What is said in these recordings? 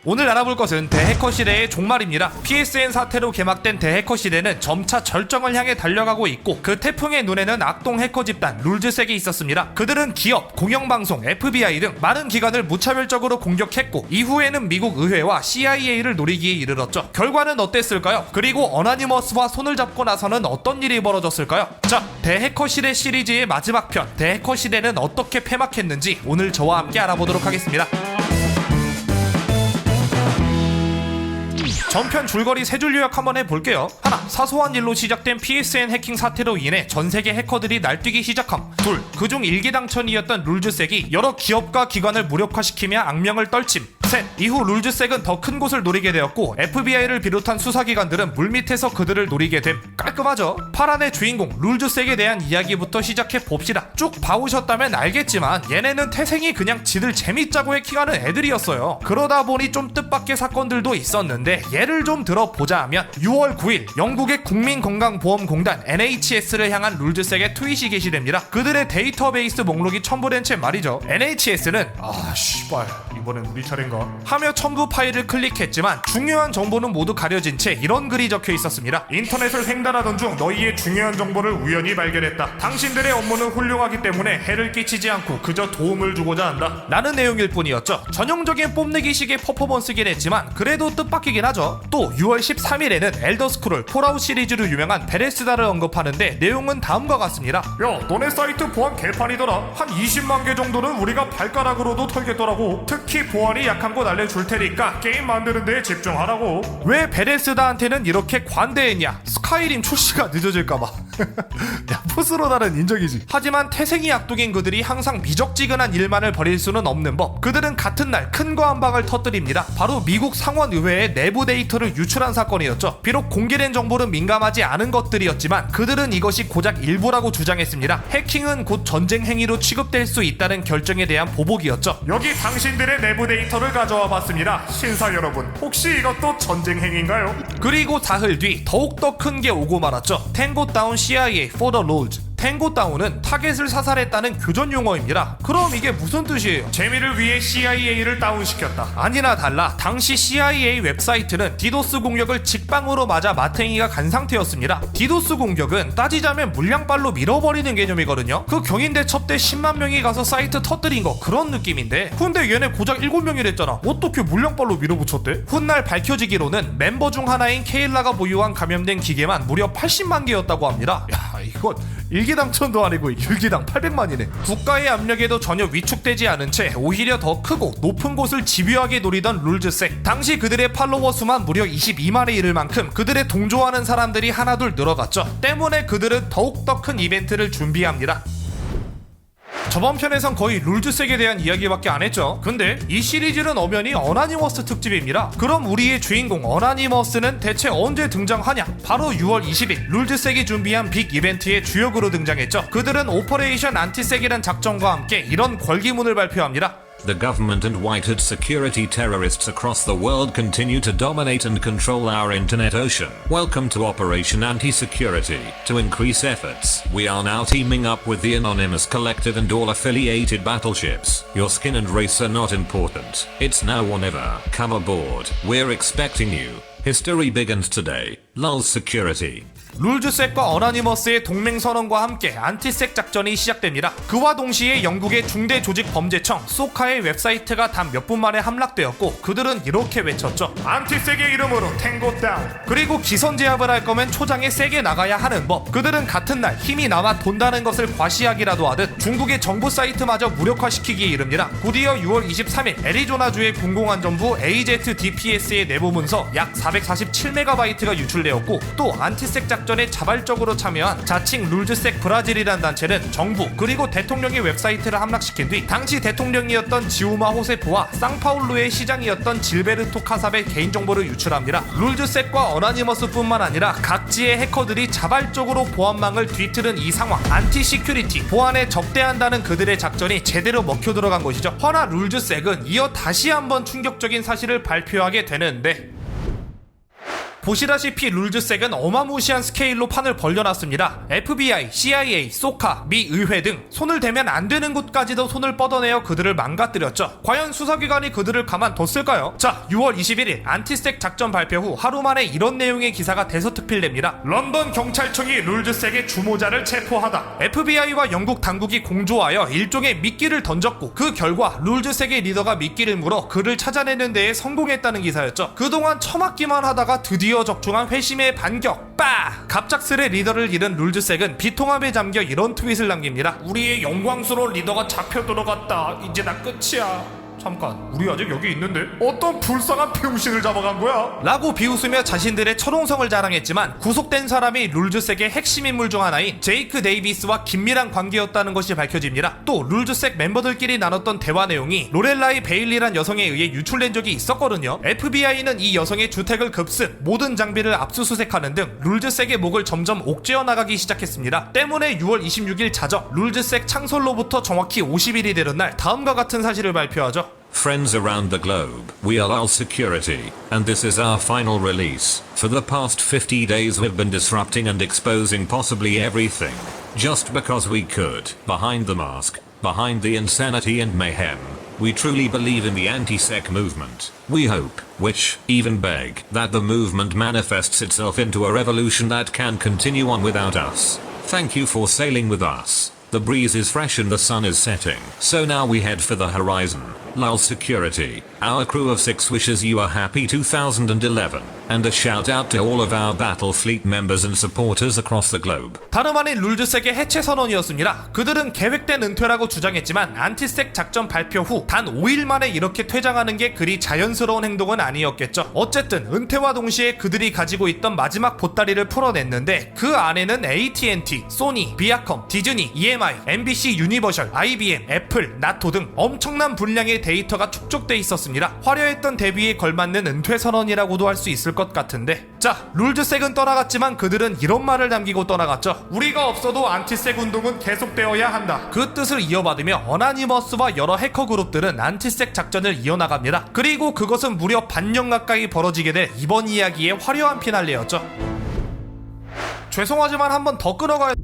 오늘 알아볼 것은 대해커 시대의 종말입니다. PSN 사태로 개막된 대해커 시대는 점차 절정을 향해 달려가고 있고 그 태풍의 눈에는 악동 해커 집단 룰즈색이 있었습니다. 그들은 기업, 공영방송, FBI 등 많은 기관을 무차별적으로 공격했고 이후에는 미국 의회와 CIA를 노리기에 이르렀죠. 결과는 어땠을까요? 그리고 어나니머스와 손을 잡고 나서는 어떤 일이 벌어졌을까요? 자, 대해커 시대 시리즈의 마지막 편 대해커 시대는 어떻게 폐막했는지 오늘 저와 함께 알아보도록 하겠습니다. 전편 줄거리 세 줄 요약 한번 해볼게요. 하나, 사소한 일로 시작된 PSN 해킹 사태로 인해 전세계 해커들이 날뛰기 시작함. 둘, 그중 일기당천이었던 룰즈색이 여러 기업과 기관을 무력화시키며 악명을 떨침. 셋, 이후 룰즈색은 더 큰 곳을 노리게 되었고 FBI를 비롯한 수사기관들은 물밑에서 그들을 노리게 됨. 깔끔하죠? 파란의 주인공 룰즈색에 대한 이야기부터 시작해 봅시다. 쭉 봐오셨다면 알겠지만 얘네는 태생이 그냥 지들 재밌자고 해킹하는 애들이었어요. 그러다 보니 좀 뜻밖의 사건들도 있었는데 예를 좀 들어보자 하면 6월 9일 영국의 국민건강보험공단 NHS를 향한 룰즈색의 트윗이 게시됩니다. 그들의 데이터베이스 목록이 첨부된 채 말이죠. NHS는 씨발 이번엔 우리 차례인가? 하며 첨부 파일을 클릭했지만 중요한 정보는 모두 가려진 채 이런 글이 적혀 있었습니다. 인터넷을 횡단하던 중 너희의 중요한 정보를 우연히 발견했다. 당신들의 업무는 훌륭하기 때문에 해를 끼치지 않고 그저 도움을 주고자 한다. 라는 내용일 뿐이었죠. 전형적인 뽐내기식의 퍼포먼스긴 했지만 그래도 뜻밖이긴 하죠. 또 6월 13일에는 엘더스크롤 폴아웃 시리즈로 유명한 베레스다를 언급하는데 내용은 다음과 같습니다. 야, 너네 사이트 보안 개판이더라. 한 20만 개 정도는 우리가 발가락으로도 털겠더라고. 특히 보안이 약한 곳 알려줄 테니까 게임 만드는 데에 집중하라고. 왜 베레스다한테는 이렇게 관대했냐? 스카이림 출시가 늦어질까봐. 야, 푸스로다는 인정이지. 하지만 태생이 악독인 그들이 항상 미적지근한 일만을 벌일 수는 없는 법. 그들은 같은 날 큰 거 한 방을 터뜨립니다. 바로 미국 상원의회의 내부 데이터를 유출한 사건이었죠. 비록 공개된 정보는 민감하지 않은 것들이었지만 그들은 이것이 고작 일부라고 주장했습니다. 해킹은 곧 전쟁 행위로 취급될 수 있다는 결정에 대한 보복이었죠. 여기 당신들의 내부 데이터를 가져와 봤습니다. 신사 여러분, 혹시 이것도 전쟁 행위인가요? 그리고 사흘 뒤 더욱더 큰 게 오고 말았죠. 탱고 다운 CIA for the Lords. 탱고 다운은 타겟을 사살했다는 교전 용어입니다. 그럼 이게 무슨 뜻이에요? 재미를 위해 CIA를 다운시켰다. 아니나 달라 당시 CIA 웹사이트는 디도스 공격을 직방으로 맞아 마탱이가 간 상태였습니다. 디도스 공격은 따지자면 물량발로 밀어버리는 개념이거든요. 그 경인대 첩대 10만 명이 가서 사이트 터뜨린 거 그런 느낌인데 근데 얘네 고작 7명이랬잖아. 어떻게 물량발로 밀어붙였대? 훗날 밝혀지기로는 멤버 중 하나인 케일라가 보유한 감염된 기계만 무려 80만 개였다고 합니다. 야, 이건 일기당천도 아니고 일기당 800만이네. 국가의 압력에도 전혀 위축되지 않은 채 오히려 더 크고 높은 곳을 집요하게 노리던 룰즈색. 당시 그들의 팔로워 수만 무려 22만에 이를 만큼 그들의 동조하는 사람들이 하나둘 늘어갔죠. 때문에 그들은 더욱더 큰 이벤트를 준비합니다. 저번 편에선 거의 룰즈색에 대한 이야기밖에 안 했죠. 근데 이 시리즈는 엄연히 어나니머스 특집입니다. 그럼 우리의 주인공 어나니머스는 대체 언제 등장하냐? 바로 6월 20일 룰즈색이 준비한 빅 이벤트의 주역으로 등장했죠. 그들은 오퍼레이션 안티색이란 작전과 함께 이런 궐기문을 발표합니다. The government and white-hat security terrorists across the world continue to dominate and control our internet ocean. Welcome to Operation Anti-Security. To increase efforts, we are now teaming up with the Anonymous Collective and all affiliated battleships. Your skin and race are not important. It's now or never. Come aboard. We're expecting you. History begins today. Lulz Security. 룰즈색과 어나니머스의 동맹선언과 함께 안티색 작전이 시작됩니다. 그와 동시에 영국의 중대조직범죄청 소카의 웹사이트가 단 몇 분 만에 함락되었고 그들은 이렇게 외쳤죠. 안티색의 이름으로 탱고 다운. 그리고 기선제압을 할 거면 초장에 세게 나가야 하는 법. 그들은 같은 날 힘이 남아 돈다는 것을 과시하기라도 하듯 중국의 정부 사이트마저 무력화시키기에 이릅니다. 곧이어 6월 23일 애리조나주의 공공안전부 AZDPS의 내부 문서 약 447MB가 유출되었고 또 안티색 작전에 자발적으로 참여한 자칭 룰즈색 브라질이란 단체는 정부 그리고 대통령의 웹사이트를 함락시킨 뒤 당시 대통령이었던 지우마 호세프와 상파울루의 시장이었던 질베르토 카삽의 개인정보를 유출합니다. 룰즈색과 어나니머스뿐만 아니라 각지의 해커들이 자발적으로 보안망을 뒤틀은 이 상황, 안티시큐리티, 보안에 적대한다는 그들의 작전이 제대로 먹혀 들어간 것이죠. 허나 룰즈색은 이어 다시 한번 충격적인 사실을 발표하게 되는데 보시다시피 룰즈색은 어마무시한 스케일로 판을 벌려놨습니다. FBI, CIA, 소카, 미 의회 등 손을 대면 안 되는 곳까지도 손을 뻗어내어 그들을 망가뜨렸죠. 과연 수사기관이 그들을 가만뒀을까요? 자, 6월 21일 안티색 작전 발표 후 하루 만에 이런 내용의 기사가 대서특필됩니다. 런던 경찰청이 룰즈색의 주모자를 체포하다. FBI와 영국 당국이 공조하여 일종의 미끼를 던졌고 그 결과 룰즈색의 리더가 미끼를 물어 그를 찾아내는 데에 성공했다는 기사였죠. 그동안 처맞기만 하다가 드디어 적중한 회심의 반격. 갑작스레 리더를 잃은 룰즈색은 비통함에 잠겨 이런 트윗을 남깁니다. 우리의 영광스러운 리더가 잡혀 들어갔다. 이제 나 끝이야. 잠깐, 우리 아직 여기 있는데? 어떤 불쌍한 병신을 잡아간 거야? 라고 비웃으며 자신들의 철옹성을 자랑했지만 구속된 사람이 룰즈색의 핵심 인물 중 하나인 제이크 데이비스와 긴밀한 관계였다는 것이 밝혀집니다. 또 룰즈색 멤버들끼리 나눴던 대화 내용이 로렐라이 베일리란 여성에 의해 유출된 적이 있었거든요. FBI는 이 여성의 주택을 급습, 모든 장비를 압수수색하는 등 룰즈색의 목을 점점 옥죄어 나가기 시작했습니다. 때문에 6월 26일 자정 룰즈색 창설로부터 정확히 50일이 되는 날 다음과 같은 사실을 발표하죠. Friends around the globe, we are Lul Security, and this is our final release. For the past 50 days we've been disrupting and exposing possibly everything. Just because we could. Behind the mask, behind the insanity and mayhem. We truly believe in the anti-sec movement. We hope, wish, even beg, that the movement manifests itself into a revolution that can continue on without us. Thank you for sailing with us. The breeze is fresh and the sun is setting. So now we head for the horizon. Lul Security, our crew of 6 wishes you a happy 2011. And a shout out to all of our battle fleet members and supporters across the globe. 다름 아닌 룰즈색의 해체 선언이었습니다. 그들은 계획된 은퇴라고 주장했지만 안티색 작전 발표 후 단 5일 만에 이렇게 퇴장하는 게 그리 자연스러운 행동은 아니었겠죠. 어쨌든 은퇴와 동시에 그들이 가지고 있던 마지막 보따리를 풀어냈는데 그 안에는 AT&T, 소니, 비아컴, 디즈니, EMI, MBC 유니버셜, IBM, 애플, 나토 등 엄청난 분량의 데이터가 축적돼 있었습니다. 화려했던 데뷔에 걸맞는 은퇴 선언이라고도 할 수 있을 것 같은데, 자, 룰즈색은 떠나갔지만 그들은 이런 말을 남기고 떠나갔죠. 우리가 없어도 안티색 운동은 계속되어야 한다. 그 뜻을 이어받으며 어나니머스와 여러 해커 그룹들은 안티색 작전을 이어나갑니다. 그리고 그것은 무려 반년 가까이 벌어지게 될 이번 이야기의 화려한 피날레였죠. 죄송하지만 한 번 더 끊어가야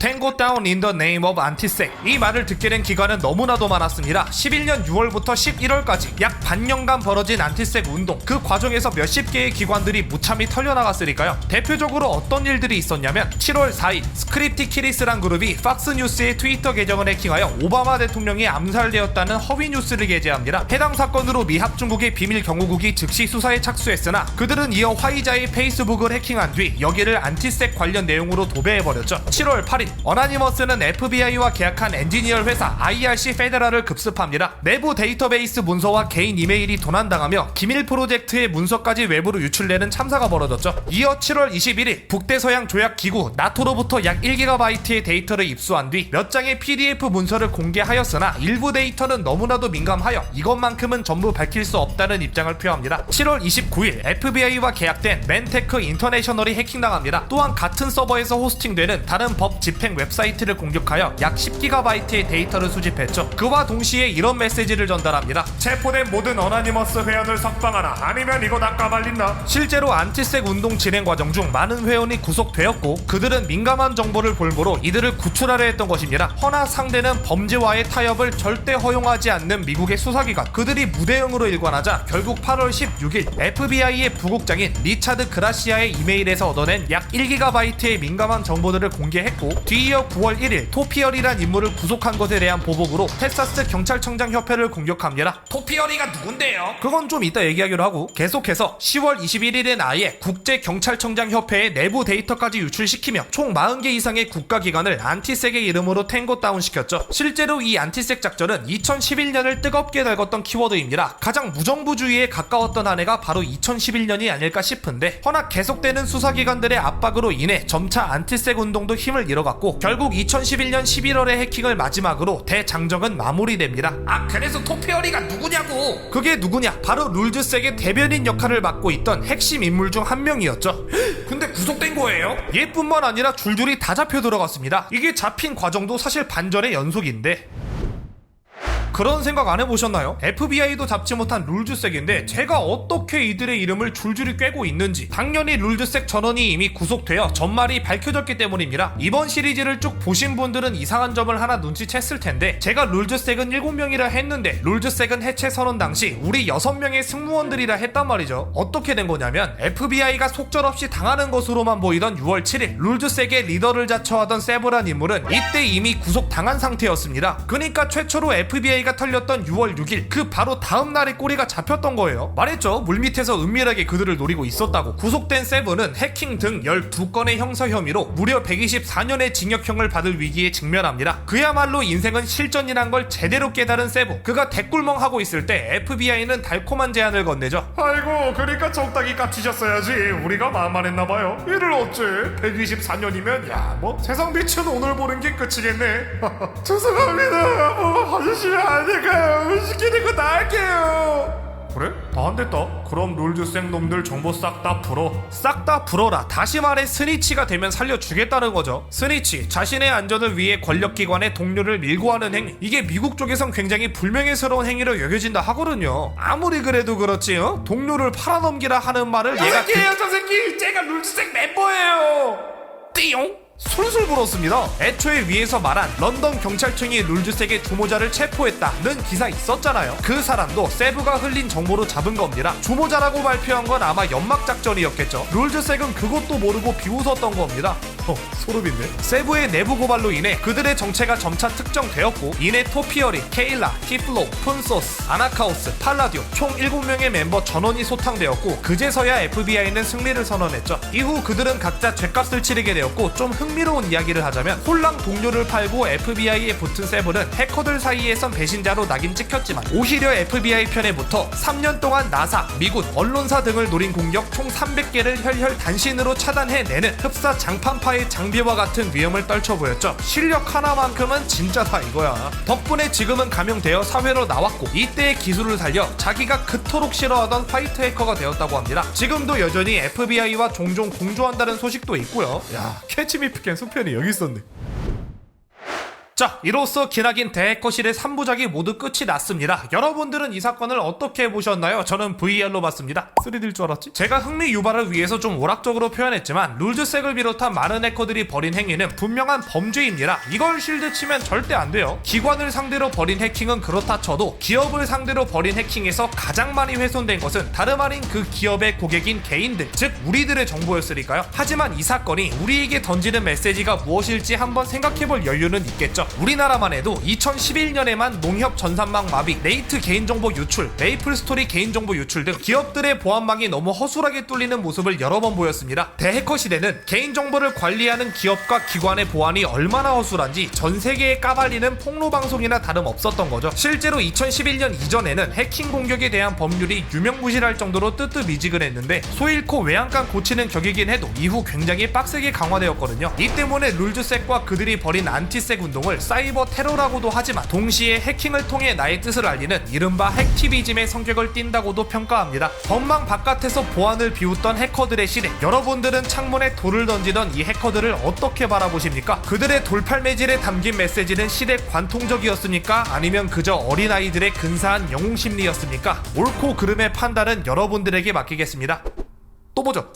Tango down in the name of anti-sec. 이 말을 듣게 된 기간은 너무나도 많았습니다. 11년 6월부터 11월까지 약 반년간 벌어진 안티색 운동. 그 과정에서 몇십 개의 기관들이 무참히 털려나갔으니까요. 대표적으로 어떤 일들이 있었냐면 7월 4일 스크립티 키리스란 그룹이 팍스뉴스의 트위터 계정을 해킹하여 오바마 대통령이 암살되었다는 허위 뉴스를 게재합니다. 해당 사건으로 미 합중국의 비밀 경호국이 즉시 수사에 착수했으나 그들은 이어 화이자의 페이스북을 해킹한 뒤 여기를 안티색 관련 내용으로 도배해버렸죠. 7월 8일 어나니머스는 FBI와 계약한 엔지니어 회사 IRC 페데랄을 급습합니다. 내부 데이터베이스 문서와 개인 이메일이 도난당하며 기밀 프로젝트의 문서까지 외부로 유출되는 참사가 벌어졌죠. 이어 7월 21일 북대서양 조약기구 나토로부터 약 1GB의 데이터를 입수한 뒤 몇 장의 PDF 문서를 공개하였으나 일부 데이터는 너무나도 민감하여 이것만큼은 전부 밝힐 수 없다는 입장을 표합니다. 7월 29일 FBI와 계약된 맨테크 인터내셔널이 해킹당합니다. 또한 같은 서버에서 호스팅되는 다른 법 집행 웹사이트를 공격하여 약 10GB의 데이터를 수집했죠. 그와 동시에 이런 메시지를 전달합니다. 체포된 모든 어나니머스 회원을 석방하라. 아니면 이거 다 까발린다. 실제로 안티색 운동 진행 과정 중 많은 회원이 구속되었고 그들은 민감한 정보를 볼모로 이들을 구출하려 했던 것입니다. 허나 상대는 범죄와의 타협을 절대 허용하지 않는 미국의 수사기관. 그들이 무대응으로 일관하자 결국 8월 16일 FBI의 부국장인 리차드 그라시아의 이메일에서 얻어낸 약 1GB의 민감한 정보들을 공개했고 뒤이어 9월 1일 토피어리란 인물을 구속한 것에 대한 보복으로 텍사스 경찰청장 협회를 공격합니다. 토피어리가 누군데요? 그건 좀 이따 얘기하기로 하고 계속해서 10월 21일엔 아예 국제경찰청장 협회의 내부 데이터까지 유출시키며 총 40개 이상의 국가기관을 안티색의 이름으로 탱고 다운시켰죠. 실제로 이 안티색 작전은 2011년을 뜨겁게 달궜던 키워드입니다. 가장 무정부주의에 가까웠던 한 해가 바로 2011년이 아닐까 싶은데 허나 계속되는 수사기관들의 압박으로 인해 점차 안티색 운동도 힘을 잃어갔고 결국 2011년 11월의 해킹을 마지막으로 대장정은 마무리됩니다. 아, 그래서 토피어리가 누구냐고! 그게 누구냐? 바로 룰즈색의 대변인 역할을 맡고 있던 핵심 인물 중 한 명이었죠. 근데 구속된 거예요? 얘뿐만 아니라 줄줄이 다 잡혀 들어갔습니다. 이게 잡힌 과정도 사실 반전의 연속인데 그런 생각 안 해보셨나요? FBI도 잡지 못한 룰즈색인데 제가 어떻게 이들의 이름을 줄줄이 꿰고 있는지. 당연히 룰즈색 전원이 이미 구속되어 전말이 밝혀졌기 때문입니다. 이번 시리즈를 쭉 보신 분들은 이상한 점을 하나 눈치챘을 텐데, 제가 룰즈색은 7명이라 했는데 룰즈색은 해체 선언 당시 우리 6명의 승무원들이라 했단 말이죠. 어떻게 된 거냐면 FBI가 속절없이 당하는 것으로만 보이던 6월 7일 룰즈색의 리더를 자처하던 세브란 인물은 이때 이미 구속당한 상태였습니다. 그러니까 최초로 FBI가 털렸던 6월 6일 그 바로 다음 날에 꼬리가 잡혔던 거예요. 말했죠. 물밑에서 은밀하게 그들을 노리고 있었다고. 구속된 세븐은 해킹 등 12건의 형사 혐의로 무려 124년의 징역형을 받을 위기에 직면합니다. 그야말로 인생은 실전이란 걸 제대로 깨달은 세븐. 그가 대꿀멍하고 있을 때 FBI는 달콤한 제안을 건네죠. 아이고, 그러니까 적당히 깝치셨어야지. 우리가 만만했나봐요. 이를 어째 124년이면 뭐 세상 빛은 오늘 보는 게 끝이겠네. 죄송합니다. 아저씨 아니까요. 시키는 거 다 할게요. 그래? 다 안 됐다. 그럼 룰즈생 놈들 정보 싹 다 풀어. 싹 다 풀어라. 다시 말해 스니치가 되면 살려주겠다는 거죠. 스니치, 자신의 안전을 위해 권력기관의 동료를 밀고 하는 행위. 이게 미국 쪽에선 굉장히 불명예스러운 행위로 여겨진다 하거든요. 아무리 그래도 그렇지, 동료를 팔아넘기라 하는 말을 얘가 저 새끼 제가 룰즈생 멤버예요. 띠용? 술술 불었습니다. 애초에 위에서 말한 런던 경찰청이 룰즈색의 주모자를 체포했다는 기사 있었잖아요. 그 사람도 세브가 흘린 정보로 잡은 겁니다. 주모자라고 발표한 건 아마 연막작전이었겠죠. 룰즈색은 그것도 모르고 비웃었던 겁니다. 소름인데. 세브의 내부 고발로 인해 그들의 정체가 점차 특정되었고, 이내 토피어리, 케일라, 티플로, 푼소스, 아나카오스, 팔라디오 총 7명의 멤버 전원이 소탕되었고, 그제서야 FBI는 승리를 선언했죠. 이후 그들은 각자 죗값을 치르게 되었고, 좀 흥미로운 이야기를 하자면 홀랑 동료를 팔고 FBI에 붙은 세븐은 해커들 사이에선 배신자로 낙인 찍혔지만 오히려 FBI 편에 붙어 3년 동안 나사, 미군, 언론사 등을 노린 공격 총 300개를 혈혈 단신으로 차단해내는 흡사 장판파의 장비와 같은 위험을 떨쳐보였죠. 실력 하나만큼은 진짜다 이거야. 덕분에 지금은 감형되어 사회로 나왔고, 이때의 기술을 살려 자기가 그토록 싫어하던 화이트 해커가 되었다고 합니다. 지금도 여전히 FBI와 종종 공조한다는 소식도 있고요. 야, 캐치미피켄 수편이 여기 있었네. 자, 이로써 기나긴 대해커실의 3부작이 모두 끝이 났습니다. 여러분들은 이 사건을 어떻게 보셨나요? 저는 VR로 봤습니다. 3D일 줄 알았지? 제가 흥미 유발을 위해서 좀 오락적으로 표현했지만 룰즈색을 비롯한 많은 해커들이 벌인 행위는 분명한 범죄입니다. 이걸 실드치면 절대 안 돼요. 기관을 상대로 벌인 해킹은 그렇다 쳐도 기업을 상대로 벌인 해킹에서 가장 많이 훼손된 것은 다름 아닌 그 기업의 고객인 개인들, 즉 우리들의 정보였으니까요. 하지만 이 사건이 우리에게 던지는 메시지가 무엇일지 한번 생각해볼 여유는 있겠죠. 우리나라만 해도 2011년에만 농협 전산망 마비, 네이트 개인정보 유출, 메이플스토리 개인정보 유출 등 기업들의 보안망이 너무 허술하게 뚫리는 모습을 여러 번 보였습니다. 대해커 시대는 개인정보를 관리하는 기업과 기관의 보안이 얼마나 허술한지 전 세계에 까발리는 폭로방송이나 다름없었던 거죠. 실제로 2011년 이전에는 해킹 공격에 대한 법률이 유명무실할 정도로 뜨뜻미지근했는데 소잃고 외양간 고치는 격이긴 해도 이후 굉장히 빡세게 강화되었거든요. 이 때문에 룰즈색과 그들이 벌인 안티색 운동을 사이버 테러라고도 하지만 동시에 해킹을 통해 나의 뜻을 알리는 이른바 핵티비즘의 성격을 띈다고도 평가합니다. 법망 바깥에서 보안을 비웃던 해커들의 시대, 여러분들은 창문에 돌을 던지던 이 해커들을 어떻게 바라보십니까? 그들의 돌팔매질에 담긴 메시지는 시대 관통적이었습니까? 아니면 그저 어린아이들의 근사한 영웅심리였습니까? 옳고 그름의 판단은 여러분들에게 맡기겠습니다. 또 보죠.